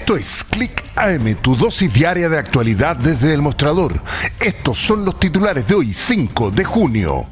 Esto es Click AM, tu dosis diaria de actualidad desde El Mostrador. Estos son los titulares de hoy, 5 de junio.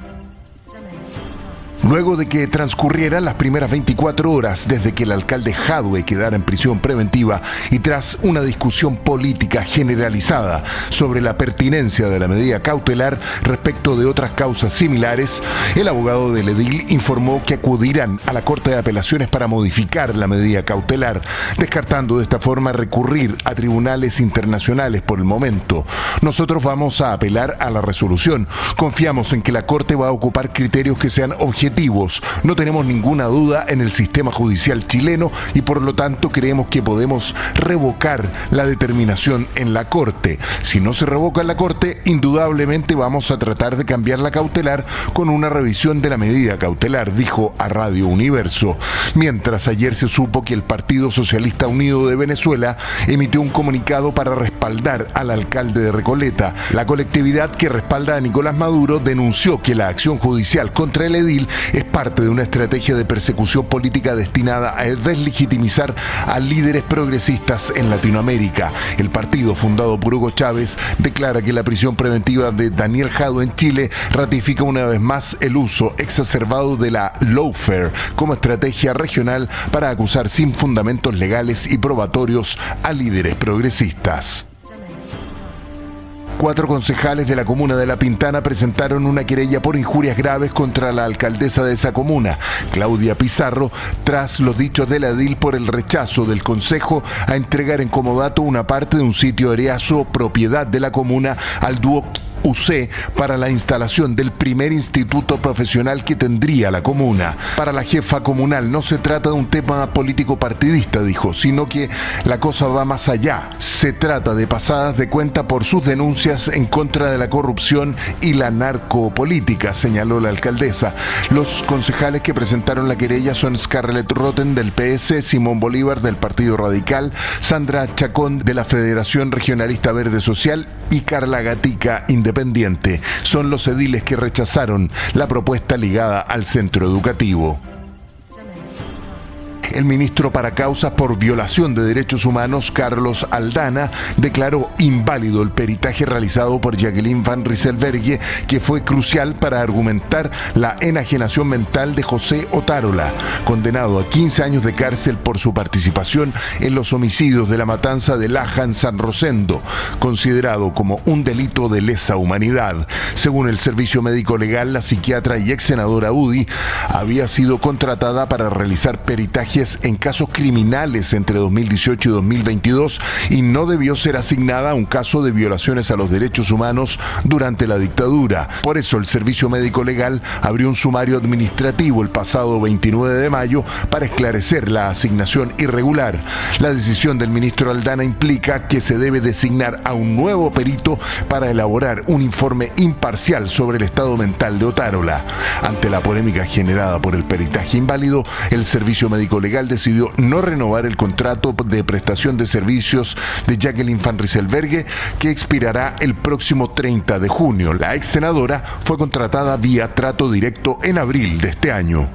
Luego de que transcurrieran las primeras 24 horas desde que el alcalde Jadwe quedara en prisión preventiva y tras una discusión política generalizada sobre la pertinencia de la medida cautelar respecto de otras causas similares, el abogado del edil informó que acudirán a la Corte de Apelaciones para modificar la medida cautelar, descartando de esta forma recurrir a tribunales internacionales por el momento. Nosotros vamos a apelar a la resolución. Confiamos en que la Corte va a ocupar criterios que sean objetivos. No tenemos ninguna duda en el sistema judicial chileno y por lo tanto creemos que podemos revocar la determinación en la Corte. Si no se revoca en la Corte, indudablemente vamos a tratar de cambiar la cautelar con una revisión de la medida cautelar, dijo a Radio Universo. Mientras ayer se supo que el Partido Socialista Unido de Venezuela emitió un comunicado para respaldar al alcalde de Recoleta. La colectividad que respalda a Nicolás Maduro denunció que la acción judicial contra el edil es parte de una estrategia de persecución política destinada a deslegitimizar a líderes progresistas en Latinoamérica. El partido, fundado por Hugo Chávez, declara que la prisión preventiva de Daniel Jadwe en Chile ratifica una vez más el uso exacerbado de la lawfare como estrategia regional para acusar sin fundamentos legales y probatorios a líderes progresistas. 4 concejales de la comuna de La Pintana presentaron una querella por injurias graves contra la alcaldesa de esa comuna, Claudia Pizarro, tras los dichos de la edil por el rechazo del concejo a entregar en comodato una parte de un sitio ereazo propiedad de la comuna al dúo UC para la instalación del primer instituto profesional que tendría la comuna. Para la jefa comunal no se trata de un tema político partidista, dijo, sino que la cosa va más allá. Se trata de pasadas de cuenta por sus denuncias en contra de la corrupción y la narcopolítica, señaló la alcaldesa. Los concejales que presentaron la querella son Scarlett Rotten del PS, Simón Bolívar del Partido Radical, Sandra Chacón de la Federación Regionalista Verde Social y Carla Gatica Independiente. Son los ediles que rechazaron la propuesta ligada al centro educativo. El ministro para causas por violación de derechos humanos, Carlos Aldana, declaró inválido el peritaje realizado por Jacqueline Van Rysselberghe, que fue crucial para argumentar la enajenación mental de José Otárola, condenado a 15 años de cárcel por su participación en los homicidios de la matanza de Laja en San Rosendo, considerado como un delito de lesa humanidad. Según el Servicio Médico Legal, la psiquiatra y ex senadora UDI había sido contratada para realizar peritajes en casos criminales entre 2018 y 2022 y no debió ser asignada a un caso de violaciones a los derechos humanos durante la dictadura. Por eso el Servicio Médico Legal abrió un sumario administrativo el pasado 29 de mayo para esclarecer la asignación irregular. La decisión del ministro Aldana implica que se debe designar a un nuevo perito para elaborar un informe imparcial sobre el estado mental de Otárola. Ante la polémica generada por el peritaje inválido, el Servicio Médico Legal decidió no renovar el contrato de prestación de servicios de Jacqueline Van Rysselberghe, que expirará el próximo 30 de junio. La ex senadora fue contratada vía trato directo en abril de este año.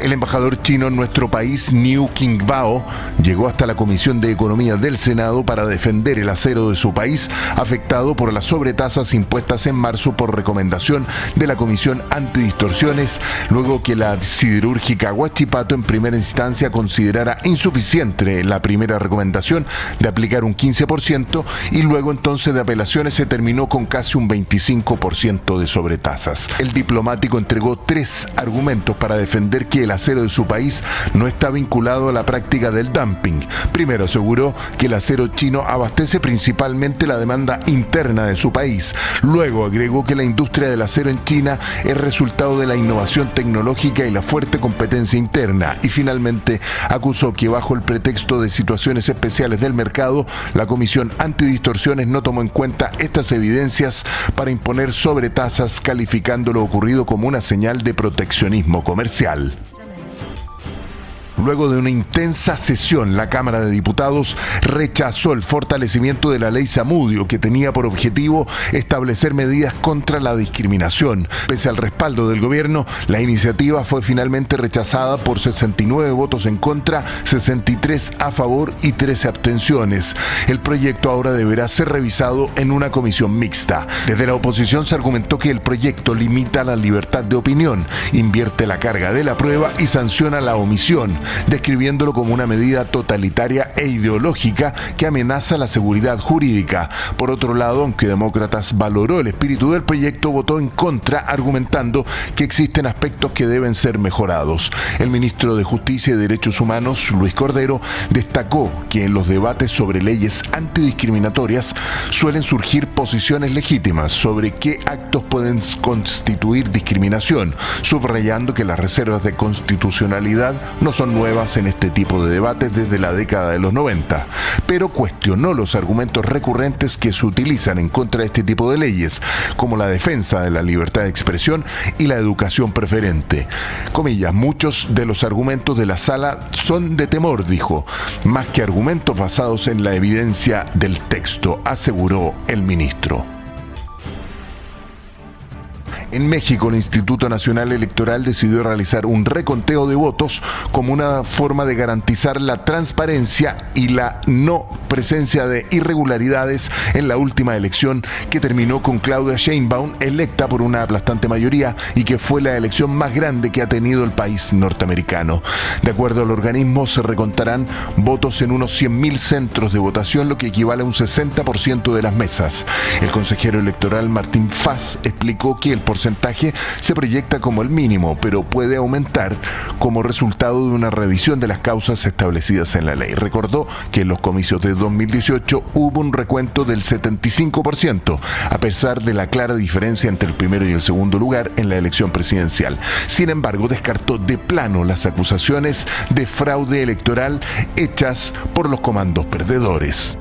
El embajador chino en nuestro país, Niu Qingbao, llegó hasta la Comisión de Economía del Senado para defender el acero de su país, afectado por las sobretasas impuestas en marzo por recomendación de la Comisión Antidistorsiones, luego que la siderúrgica Huachipato en primera instancia considerara insuficiente la primera recomendación de aplicar un 15% y luego entonces de apelaciones se terminó con casi un 25% de sobretasas. El diplomático entregó 3 argumentos para defender que el acero de su país no está vinculado a la práctica del dumping. Primero, aseguró que el acero chino abastece principalmente la demanda interna de su país. Luego, agregó que la industria del acero en China es resultado de la innovación tecnológica y la fuerte competencia interna. Y finalmente, acusó que bajo el pretexto de situaciones especiales del mercado, la Comisión Antidistorsiones no tomó en cuenta estas evidencias para imponer sobretasas, calificando lo ocurrido como una señal de proteccionismo comercial. Luego de una intensa sesión, la Cámara de Diputados rechazó el fortalecimiento de la ley Zamudio, que tenía por objetivo establecer medidas contra la discriminación. Pese al respaldo del gobierno, la iniciativa fue finalmente rechazada por 69 votos en contra, 63 a favor y 13 abstenciones. El proyecto ahora deberá ser revisado en una comisión mixta. Desde la oposición se argumentó que el proyecto limita la libertad de opinión, invierte la carga de la prueba y sanciona la omisión, describiéndolo como una medida totalitaria e ideológica que amenaza la seguridad jurídica. Por otro lado, aunque Demócratas valoró el espíritu del proyecto, votó en contra, argumentando que existen aspectos que deben ser mejorados. El ministro de Justicia y Derechos Humanos, Luis Cordero, destacó que en los debates sobre leyes antidiscriminatorias suelen surgir posiciones legítimas sobre qué actos pueden constituir discriminación, subrayando que las reservas de constitucionalidad no son nuevas en este tipo de debates desde la década de los 90, pero cuestionó los argumentos recurrentes que se utilizan en contra de este tipo de leyes, como la defensa de la libertad de expresión y la educación preferente. Comillas, muchos de los argumentos de la sala son de temor, dijo, más que argumentos basados en la evidencia del texto, aseguró el ministro. En México, el Instituto Nacional Electoral decidió realizar un reconteo de votos como una forma de garantizar la transparencia y la no presencia de irregularidades en la última elección, que terminó con Claudia Sheinbaum electa por una aplastante mayoría y que fue la elección más grande que ha tenido el país norteamericano. De acuerdo al organismo, se recontarán votos en unos 100.000 centros de votación, lo que equivale a un 60% de las mesas. El consejero electoral Martín Faz explicó que el porcentaje se proyecta como el mínimo, pero puede aumentar como resultado de una revisión de las causas establecidas en la ley. Recordó que en los comicios de 2018 hubo un recuento del 75%, a pesar de la clara diferencia entre el primero y el segundo lugar en la elección presidencial. Sin embargo, descartó de plano las acusaciones de fraude electoral hechas por los comandos perdedores.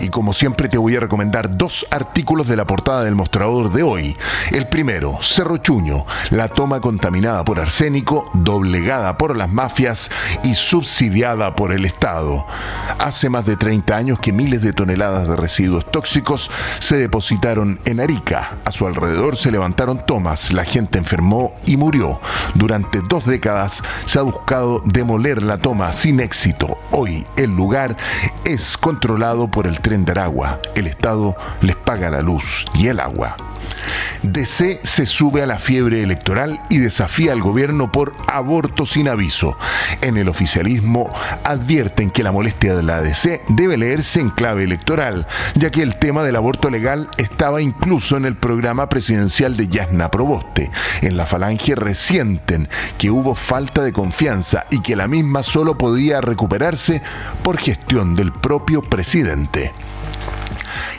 Y como siempre te voy a recomendar dos artículos de la portada del Mostrador de hoy. El primero, Cerro Chuño, la toma contaminada por arsénico, doblegada por las mafias y subsidiada por el Estado. Hace más de 30 años que miles de toneladas de residuos tóxicos se depositaron en Arica. A su alrededor se levantaron tomas, la gente enfermó y murió. Durante 2 décadas se ha buscado demoler la toma sin éxito. Hoy el lugar es controlado por el Tren de Aragua. El Estado les paga la luz y el agua. DC se sube a la fiebre electoral y desafía al gobierno por aborto sin aviso. En el oficialismo advierten que la molestia de la DC debe leerse en clave electoral, ya que el tema del aborto legal estaba incluso en el programa presidencial de Yasna Proboste. En la Falange resienten que hubo falta de confianza y que la misma solo podía recuperarse por gestión del propio presidente.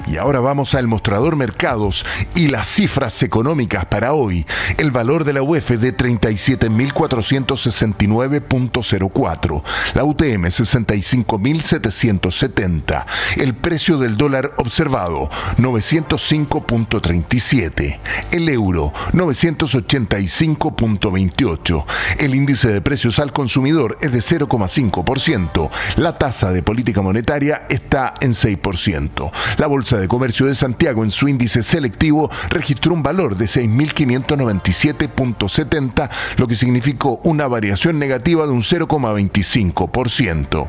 Y ahora vamos al mostrador mercados y las cifras económicas para hoy. El valor de la UEF de 37.469.04, la UTM 65.770, el precio del dólar observado 905.37, el euro 985.28, el índice de precios al consumidor es de 0,5%, la tasa de política monetaria está en 6%. La Bolsa de Comercio de Santiago en su índice selectivo registró un valor de 6.597.70, lo que significó una variación negativa de un 0,25%.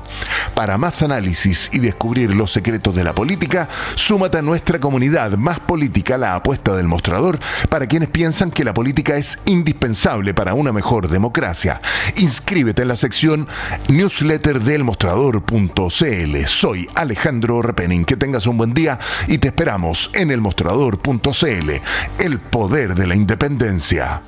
Para más análisis y descubrir los secretos de la política, súmate a nuestra comunidad Más Política, la apuesta del Mostrador, para quienes piensan que la política es indispensable para una mejor democracia. Inscríbete en la sección newsletter del Mostrador.cl. Soy Alejandro Repenin. Que tengas un buen día y te esperamos en elmostrador.cl, el poder de la independencia.